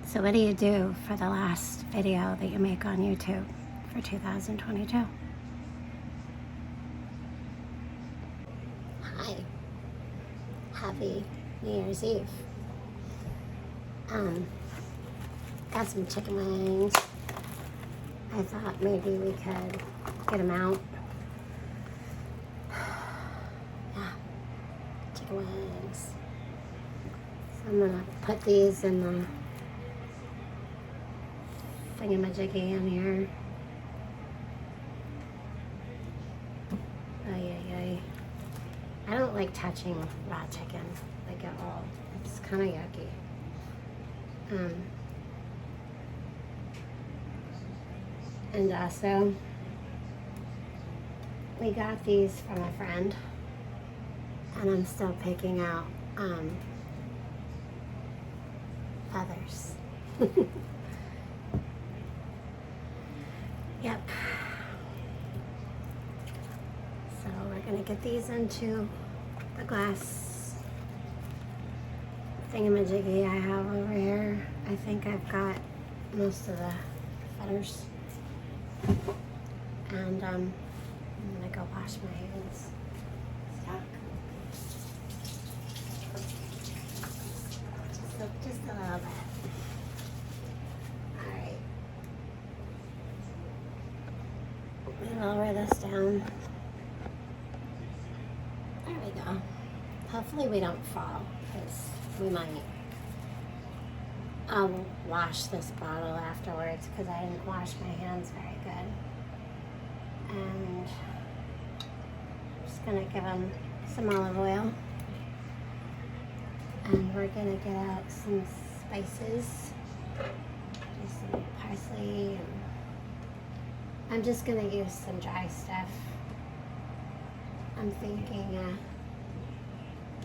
So what do you do for the last video that you make on YouTube for 2022? Hi. Happy New Year's Eve. Got some chicken wings. I thought maybe we could get them out. Yeah, chicken wings. So I'm gonna put these in the thingamajiggy in here. Ay. I don't like touching raw chicken, like at all. It's kind of yucky. And also, we got these from a friend, and I'm still picking out feathers. Yep. So we're gonna get these into the glass thingamajiggy I have over here. I think I've got most of the feathers. And I'm gonna go wash my hands. Just a little bit. Alright. Let me lower this down. There we go. Hopefully we don't fall, because we might. I'll wash this bottle afterwards because I didn't wash my hands very good. And I'm just gonna give them some olive oil. And we're gonna get out some spices. Just some parsley. And I'm just gonna use some dry stuff. I'm thinking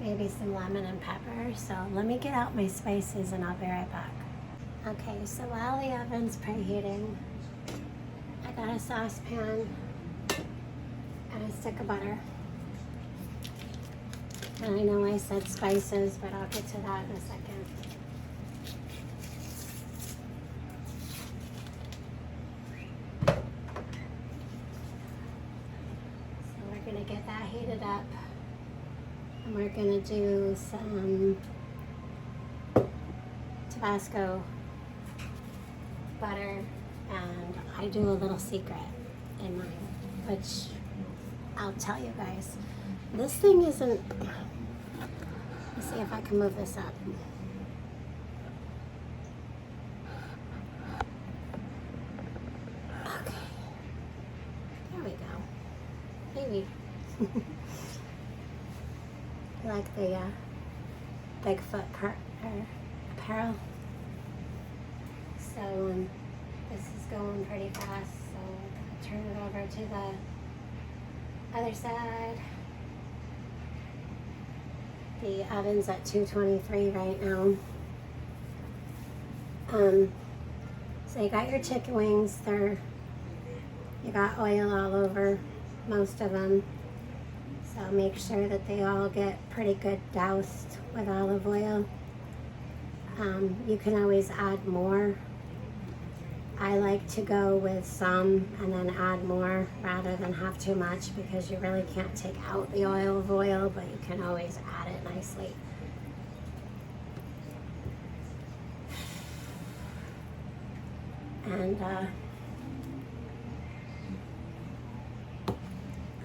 maybe some lemon and pepper. So let me get out my spices and I'll be right back. Okay, so while the oven's preheating, I got a saucepan and a stick of butter. And I know I said spices, but I'll get to that in a second. So we're gonna get that heated up. And we're gonna do some Tabasco butter, and I do a little secret in mine, which I'll tell you guys. This thing isn't, let's see if I can move this up. Okay, there we go. Maybe. Like the Bigfoot apparel. So this is going pretty fast, so I'm gonna turn it over to the other side. The oven's at 223 right now. So you got your chicken wings. You got oil all over most of them. So make sure that they all get pretty good doused with olive oil. You can always add more. I like to go with some and then add more rather than have too much, because you really can't take out the olive oil, but you can always add it nicely. And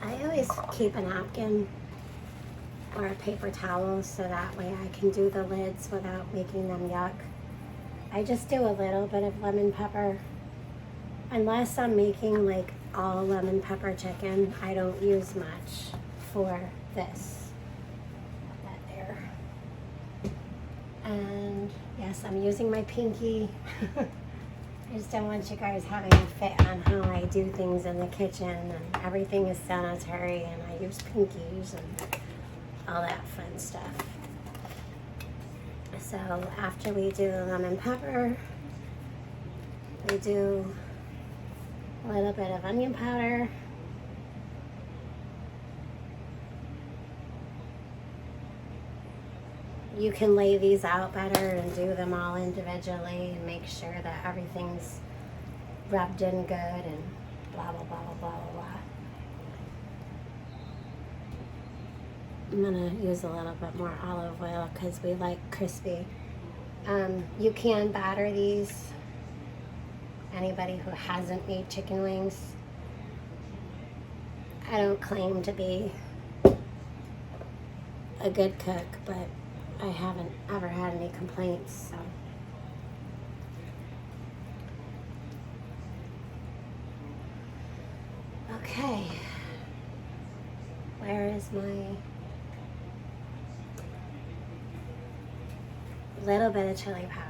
I always keep a napkin or a paper towel so that way I can do the lids without making them yuck. I just do a little bit of lemon pepper. Unless I'm making like all lemon pepper chicken, I don't use much for this. Put that there. And yes, I'm using my pinky. I just don't want you guys having a fit on how I do things in the kitchen, and everything is sanitary, and I use pinkies and all that fun stuff. So after we do the lemon pepper, we do a little bit of onion powder. you can lay these out better and do them all individually and make sure that everything's rubbed in good and blah, blah, blah, blah, blah, blah. I'm gonna use a little bit more olive oil because we like crispy. You can batter these. Anybody who hasn't made chicken wings, I don't claim to be a good cook, but I haven't ever had any complaints, so. Okay, where is my little bit of chili powder?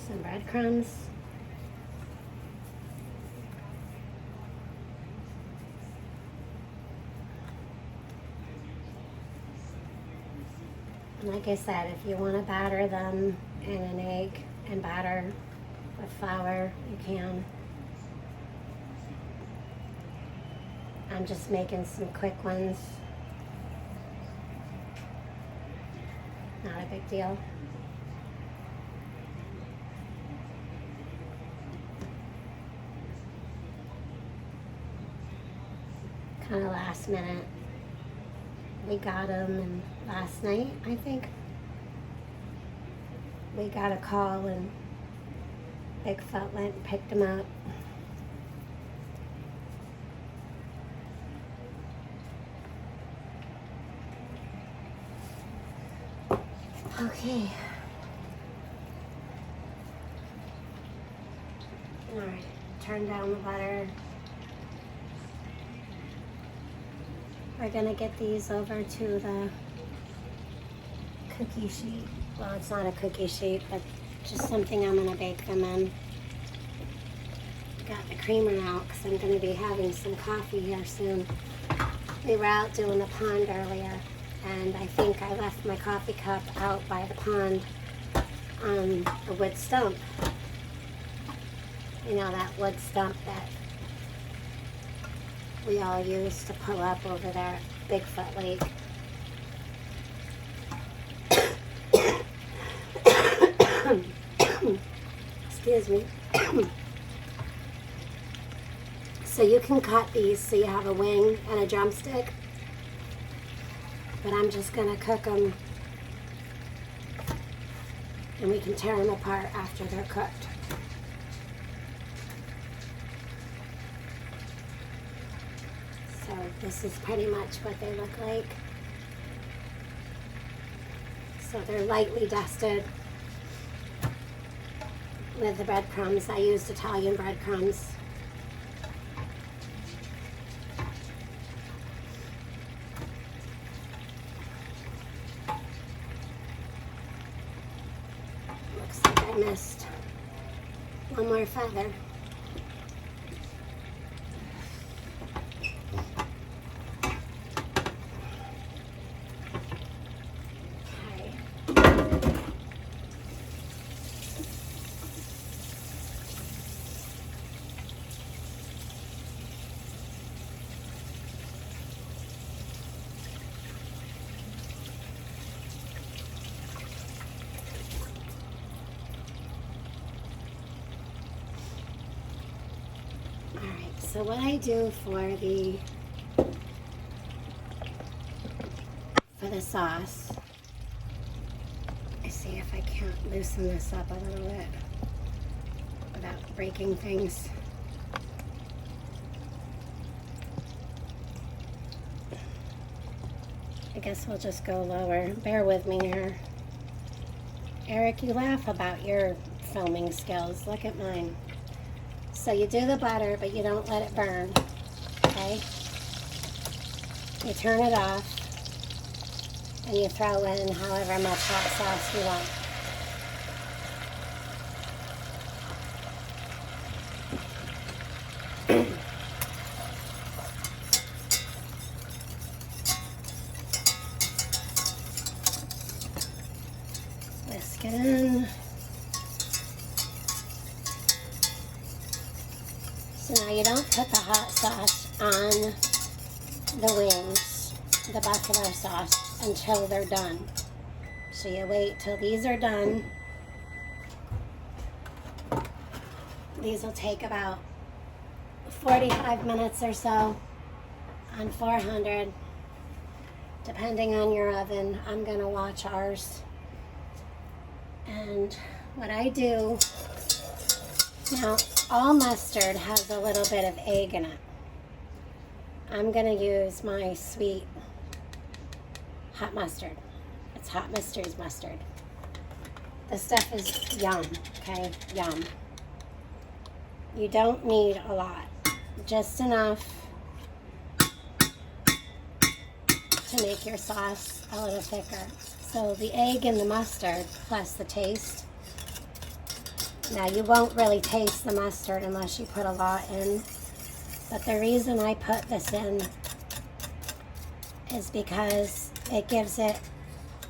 Some breadcrumbs. And like I said, if you want to batter them in an egg and batter with flour, you can. I'm just making some quick ones. Not a big deal. Kind of last minute. We got them, and last night, I think, we got a call and Bigfoot went and picked them up. Okay. Alright, turn down the butter. We're gonna get these over to the cookie sheet. Well, it's not a cookie sheet, but just something I'm gonna bake them in. Got the creamer out because I'm gonna be having some coffee here soon. We were out doing the pond earlier, and I think I left my coffee cup out by the pond on a wood stump. You know, that wood stump that we all use to pull up over there at Bigfoot Lake. Excuse me. So you can cut these so you have a wing and a drumstick, but I'm just gonna cook them and we can tear them apart after they're cooked. So this is pretty much what they look like. So they're lightly dusted with the breadcrumbs. I used Italian breadcrumbs. Looks like I missed one more feather. So what I do for the sauce, I see if I can't loosen this up a little bit without breaking things. I guess we'll just go lower. Bear with me here. Eric, you laugh about your filming skills. Look at mine. So you do the butter, but you don't let it burn, okay? You turn it off, and you throw in however much hot sauce you want. Whisk it in. put the hot sauce on the wings, the buffalo sauce, until they're done. So you wait till these are done. These will take about 45 minutes or so on 400, depending on your oven. I'm gonna watch ours. And what I do, now all mustard has a little bit of egg in it. I'm gonna use my sweet hot mustard. It's Hot Mister's mustard. This stuff is yum, okay? Yum. You don't need a lot, just enough to make your sauce a little thicker. So the egg and the mustard plus the taste. Now you won't really taste the mustard unless you put a lot in, but the reason I put this in is because it gives it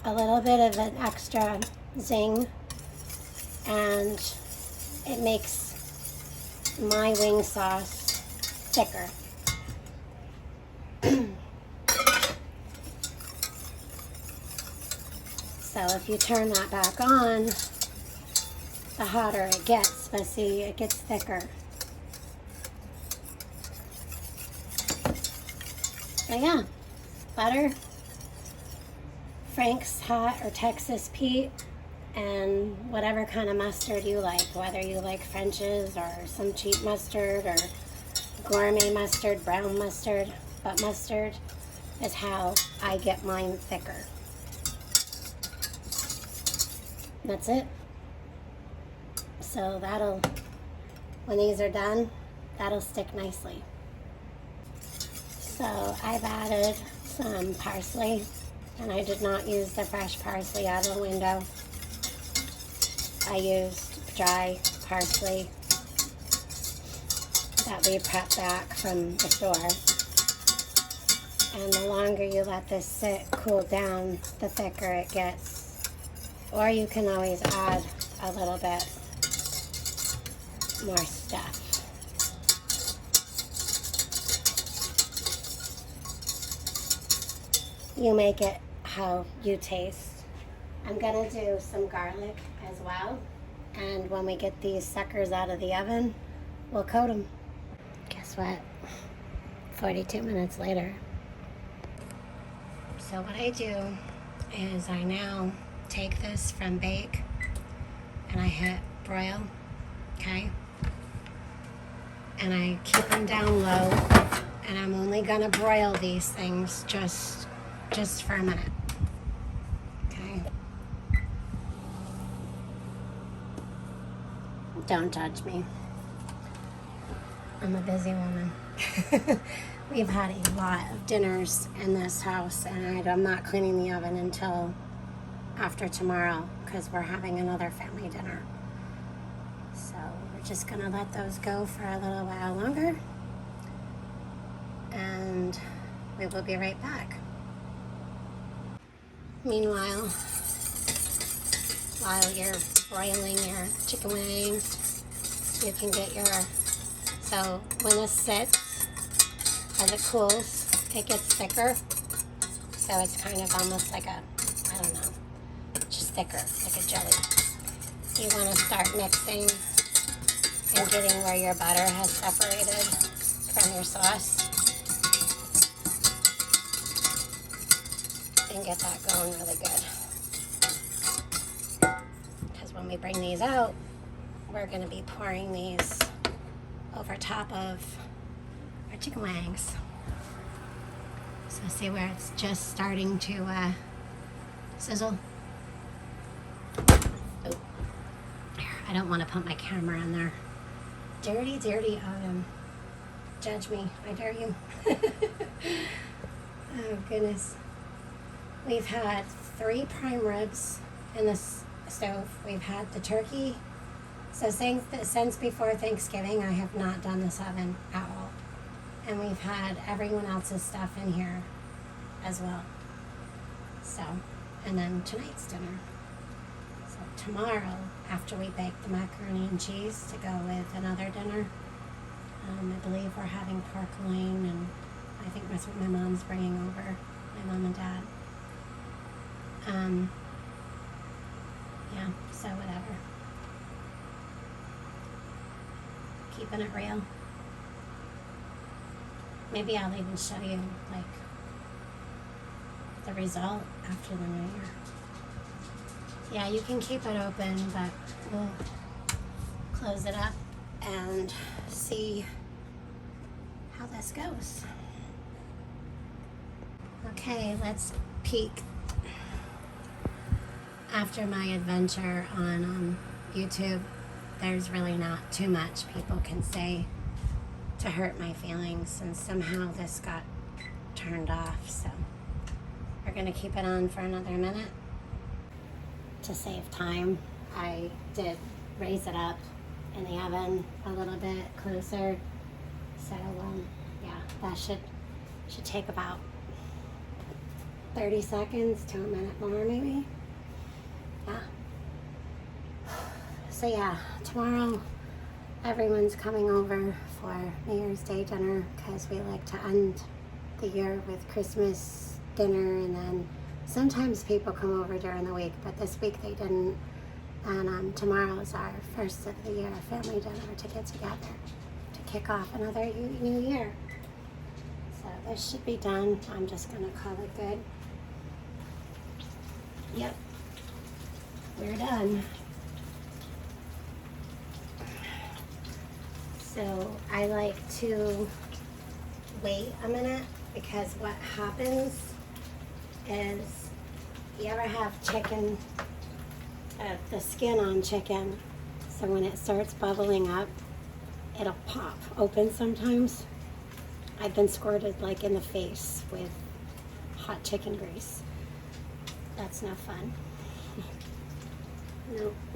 a little bit of an extra zing, and it makes my wing sauce thicker. So if you turn that back on, the hotter it gets, but see, it gets thicker. So yeah, butter, Frank's Hot or Texas Pete, and whatever kind of mustard you like, whether you like French's or some cheap mustard or gourmet mustard, brown mustard, but mustard is how I get mine thicker. That's it. So that'll, when these are done, that'll stick nicely. So I've added some parsley, and I did not use the fresh parsley out of the window. I used dry parsley that we prepped back from the store. And the longer you let this sit, cool down, the thicker it gets. Or you can always add a little bit more stuff. You make it how you taste. I'm gonna do some garlic as well, and when we get these suckers out of the oven, we'll coat them. Guess what? 42 minutes later. So what I do is I now take this from bake and I hit broil, okay? And I keep them down low, and I'm only gonna broil these things just for a minute, okay? Don't judge me. I'm a busy woman. We've had a lot of dinners in this house, and I'm not cleaning the oven until after tomorrow because we're having another family dinner. So we're just gonna let those go for a little while longer, and we will be right back. Meanwhile, while you're broiling your chicken wings, you can get your, so when this sits, as it cools, it gets thicker. So it's kind of almost like a, I don't know, just thicker, like a jelly. You want to start mixing and getting where your butter has separated from your sauce. And get that going really good. Because when we bring these out, we're going to be pouring these over top of our chicken wings. So see where it's just starting to sizzle? Oh, I don't want to put my camera in there. Dirty, dirty oven. Judge me, I dare you. Oh goodness. We've had 3 prime ribs in this stove. We've had the turkey. So since before Thanksgiving, I have not done this oven at all. And we've had everyone else's stuff in here as well. So, and then tonight's dinner. So tomorrow, after we bake the macaroni and cheese to go with another dinner, I believe we're having pork loin, and I think that's what my mom's bringing over, my mom and dad. Yeah, so whatever. Keeping it real. Maybe I'll even show you, like, the result after the New Year. Yeah, you can keep it open, but we'll close it up and see how this goes. Okay, let's peek. After my adventure on YouTube, there's really not too much people can say to hurt my feelings, and somehow this got turned off, so we're gonna keep it on for another minute. To save time, I did raise it up in the oven a little bit closer, so yeah, that should take about 30 seconds to a minute more, maybe. Yeah. So yeah, tomorrow everyone's coming over for New Year's Day dinner, because we like to end the year with Christmas dinner, and then sometimes people come over during the week, but this week they didn't. And tomorrow is our first of the year family dinner to get together to kick off another new year. So this should be done. I'm just gonna call it good. Yep, we're done. So I like to wait a minute, because what happens is, you ever have chicken, the skin on chicken, so when it starts bubbling up, it'll pop open sometimes. I've been squirted like in the face with hot chicken grease. That's no fun.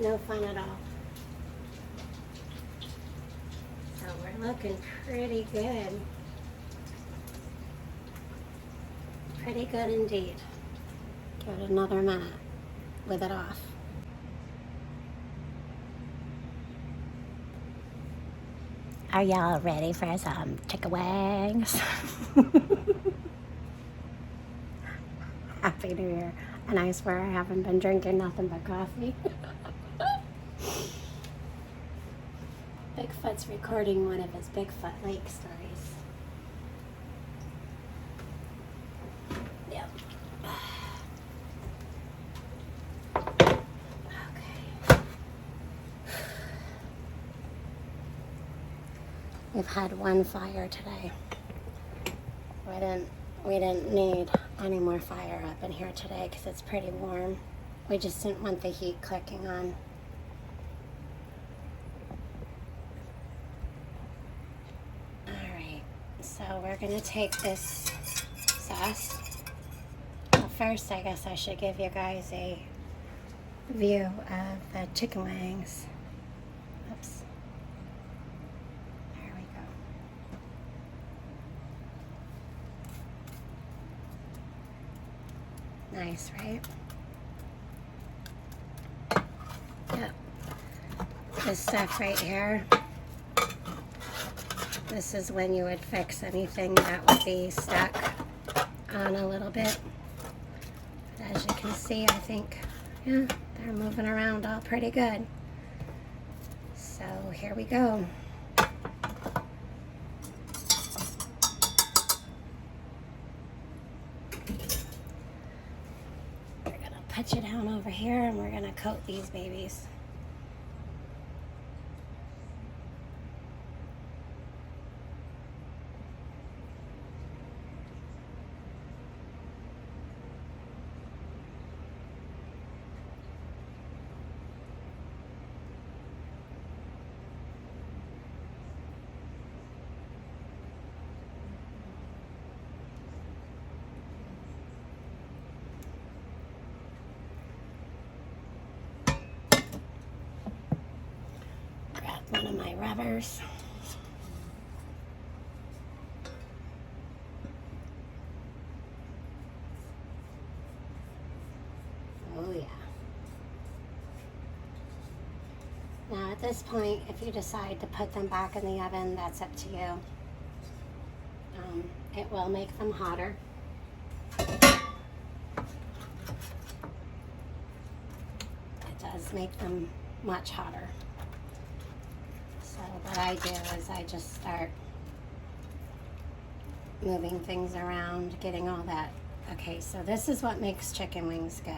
No fun at all. So we're looking pretty good. Pretty good indeed. Give it another minute with it off. Are y'all ready for some chicken wings? Happy New Year. And I swear I haven't been drinking nothing but coffee. Bigfoot's recording one of his Bigfoot Lake stories. Yep. Okay. We've had one fire today. We didn't need any more fire up in here today because it's pretty warm. We just didn't want the heat clicking on. Alright, so we're gonna take this sauce. Well, first I guess I should give you guys a view of the chicken wings. Oops. There we go. Nice, right? Yep. This stuff right here, this is when you would fix anything that would be stuck on a little bit. But as you can see, I think, yeah, they're moving around all pretty good. So here we go. Put you down over here, and we're gonna coat these babies. One of my rubbers. Oh yeah. Now at this point, if you decide to put them back in the oven, that's up to you. It will make them hotter. It does make them much hotter. So what I do is I just start moving things around, getting all that. Okay, so this is what makes chicken wings good.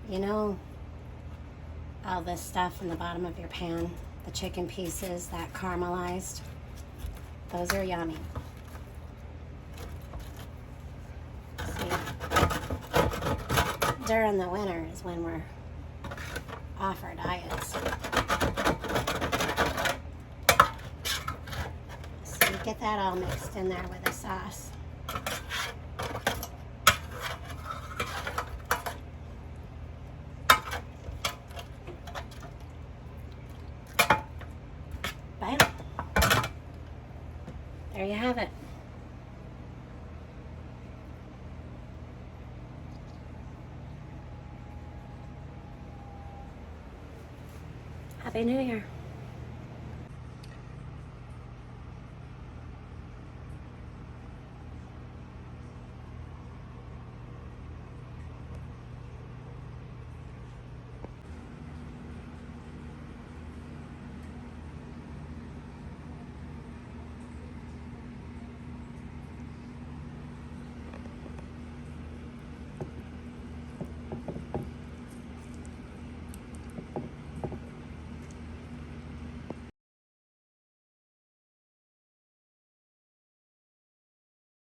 You know, all this stuff in the bottom of your pan, the chicken pieces that caramelized, those are yummy. See, during the winter is when we're off our diets. So you get that all mixed in there with the sauce. Bam. There you have it. Happy New Year.